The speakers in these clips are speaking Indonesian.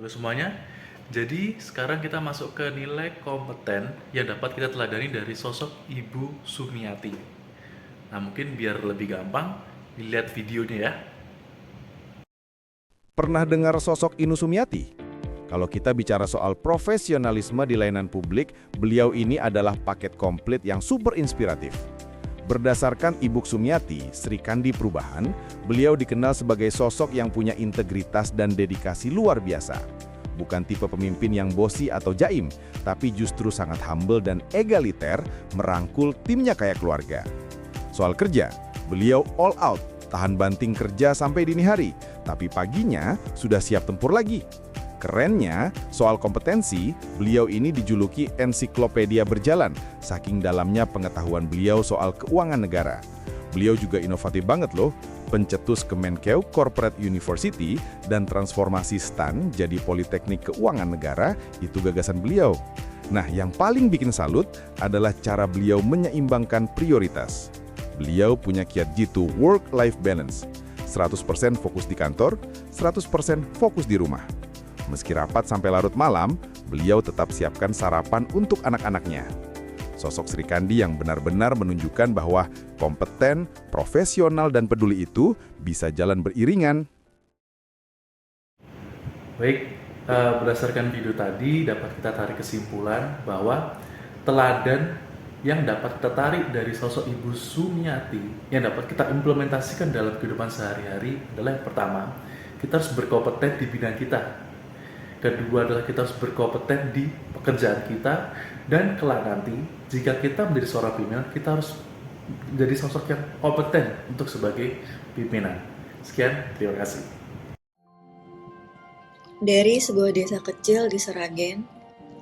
Halo semuanya, jadi sekarang kita masuk ke nilai kompeten yang dapat kita teladani dari sosok Ibu Sumiati. Nah mungkin biar lebih gampang, dilihat videonya ya. Pernah dengar sosok Inu Sumiati? Kalau kita bicara soal profesionalisme di layanan publik, beliau ini adalah paket komplit yang super inspiratif. Berdasarkan Ibu Sumiati, Sri Kandi Perubahan, beliau dikenal sebagai sosok yang punya integritas dan dedikasi luar biasa. Bukan tipe pemimpin yang bosi atau jaim, tapi justru sangat humble dan egaliter, merangkul timnya kayak keluarga. Soal kerja, beliau all out, tahan banting kerja sampai dini hari, tapi paginya sudah siap tempur lagi. Kerennya, soal kompetensi, beliau ini dijuluki ensiklopedia berjalan, saking dalamnya pengetahuan beliau soal keuangan negara. Beliau juga inovatif banget loh, pencetus Kemenkeu Corporate University dan transformasi STAN jadi Politeknik Keuangan Negara, itu gagasan beliau. Nah, yang paling bikin salut adalah cara beliau menyeimbangkan prioritas. Beliau punya kiat jitu work-life balance, 100% fokus di kantor, 100% fokus di rumah. Meski rapat sampai larut malam, beliau tetap siapkan sarapan untuk anak-anaknya. Sosok Sri Kandi yang benar-benar menunjukkan bahwa kompeten, profesional, dan peduli itu bisa jalan beriringan. Baik, berdasarkan video tadi dapat kita tarik kesimpulan bahwa teladan yang dapat kita tarik dari sosok Ibu Sumiati yang dapat kita implementasikan dalam kehidupan sehari-hari adalah yang pertama, kita harus berkompeten di bidang kita. Kedua adalah kita harus berkompeten di pekerjaan kita, dan kelak nanti jika kita menjadi seorang pimpinan, kita harus menjadi sosok yang kompeten untuk sebagai pimpinan. Sekian, terima kasih. Dari sebuah desa kecil di Seragen,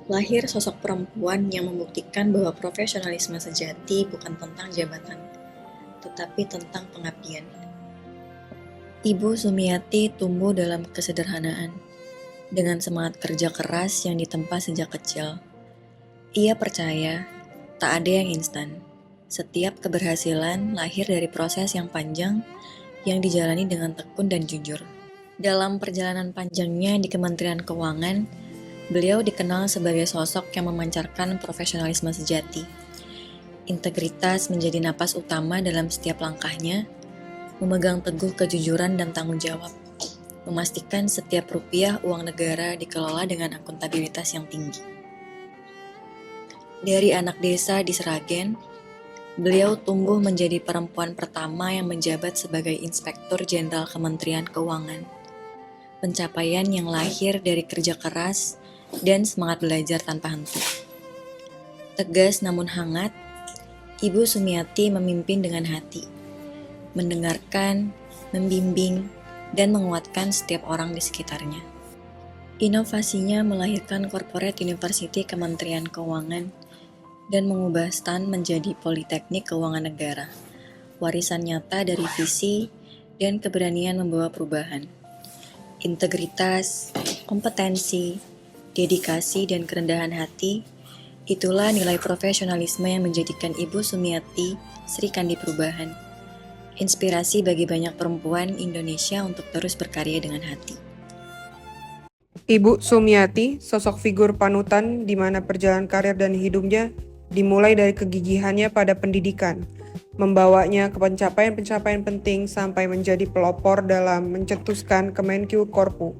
lahir sosok perempuan yang membuktikan bahwa profesionalisme sejati bukan tentang jabatan, tetapi tentang pengabdian. Ibu Sumiati tumbuh dalam kesederhanaan, dengan semangat kerja keras yang ditempa sejak kecil. Ia percaya tak ada yang instan. Setiap keberhasilan lahir dari proses yang panjang yang dijalani dengan tekun dan jujur. Dalam perjalanan panjangnya di Kementerian Keuangan, beliau dikenal sebagai sosok yang memancarkan profesionalisme sejati. Integritas menjadi napas utama dalam setiap langkahnya, memegang teguh kejujuran dan tanggung jawab, memastikan setiap rupiah uang negara dikelola dengan akuntabilitas yang tinggi. Dari anak desa di Seragen, beliau tumbuh menjadi perempuan pertama yang menjabat sebagai Inspektur Jenderal Kementerian Keuangan. Pencapaian yang lahir dari kerja keras dan semangat belajar tanpa henti. Tegas namun hangat, Ibu Sumiati memimpin dengan hati, mendengarkan, membimbing, dan menguatkan setiap orang di sekitarnya. Inovasinya melahirkan Corporate University Kementerian Keuangan dan mengubah STAN menjadi Politeknik Keuangan Negara, warisan nyata dari visi dan keberanian membawa perubahan. Integritas, kompetensi, dedikasi, dan kerendahan hati, itulah nilai profesionalisme yang menjadikan Ibu Sumiati Sri Kandi Perubahan, inspirasi bagi banyak perempuan Indonesia untuk terus berkarya dengan hati. Ibu Sumiati, sosok figur panutan di mana perjalanan karir dan hidupnya dimulai dari kegigihannya pada pendidikan, membawanya ke pencapaian-pencapaian penting sampai menjadi pelopor dalam mencetuskan Kemenkeu Korpu.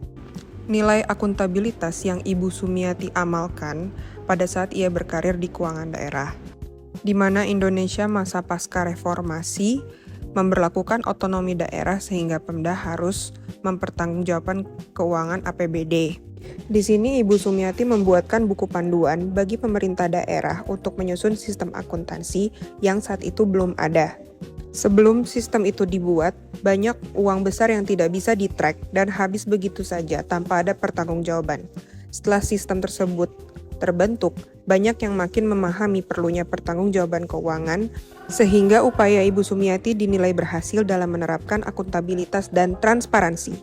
Nilai akuntabilitas yang Ibu Sumiati amalkan pada saat ia berkarir di keuangan daerah, di mana Indonesia masa pasca reformasi memberlakukan otonomi daerah sehingga Pemda harus mempertanggungjawabkan keuangan APBD. Di sini Ibu Sumiati membuatkan buku panduan bagi pemerintah daerah untuk menyusun sistem akuntansi yang saat itu belum ada. Sebelum sistem itu dibuat, banyak uang besar yang tidak bisa di-track dan habis begitu saja tanpa ada pertanggungjawaban. Setelah sistem tersebut terbentuk, banyak yang makin memahami perlunya pertanggungjawaban keuangan, sehingga upaya Ibu Sumiati dinilai berhasil dalam menerapkan akuntabilitas dan transparansi.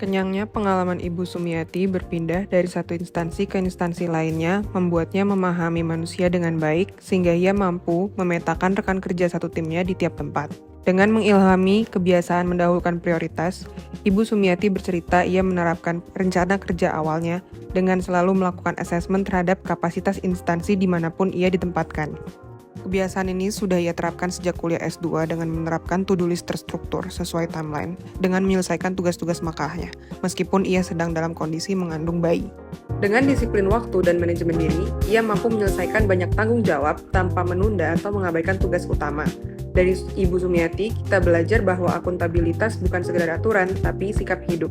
Kenyangnya pengalaman Ibu Sumiati berpindah dari satu instansi ke instansi lainnya membuatnya memahami manusia dengan baik, sehingga ia mampu memetakan rekan kerja satu timnya di tiap tempat. Dengan mengilhami kebiasaan mendahulukan prioritas, Ibu Sumiati bercerita ia menerapkan rencana kerja awalnya dengan selalu melakukan asesmen terhadap kapasitas instansi dimanapun ia ditempatkan. Kebiasaan ini sudah ia terapkan sejak kuliah S2 dengan menerapkan to-do list terstruktur sesuai timeline dengan menyelesaikan tugas-tugas makalahnya, meskipun ia sedang dalam kondisi mengandung bayi. Dengan disiplin waktu dan manajemen diri, ia mampu menyelesaikan banyak tanggung jawab tanpa menunda atau mengabaikan tugas utama. Dari Ibu Sumiati, kita belajar bahwa akuntabilitas bukan sekedar aturan, tapi sikap hidup.